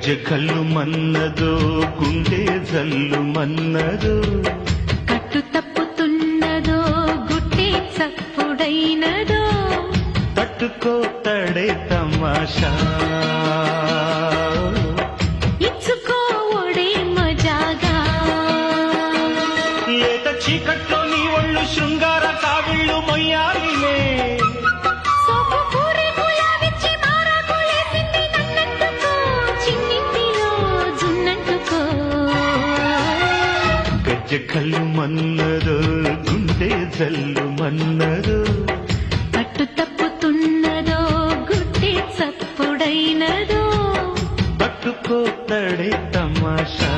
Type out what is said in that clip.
గజ్జె కళ్ళు మన్నదో గుండె జల్లు మన్నదో కట్టు తప్పుతున్నదో గుట్టే చప్పుడైనదో తట్టుకో తడే తమాషా ఇచ్చుకో ఒడే మజాగా లేత చీకట్లో నీ ఒళ్ళు శృంగార కావిళ్ళు మొయ్యాలిలే సోపు పూరి గులాబిచ్చి మారాకులేసింది నన్నంటుకో చిన్నింటిలో జున్నంటుకో గజ్జె కళ్ళు మన్నదో గుండె జల్లు మన్నదో కట్టు తప్పుతున్నదో గుట్టే చప్పుడైనదో తట్టుకో తడే తమాషా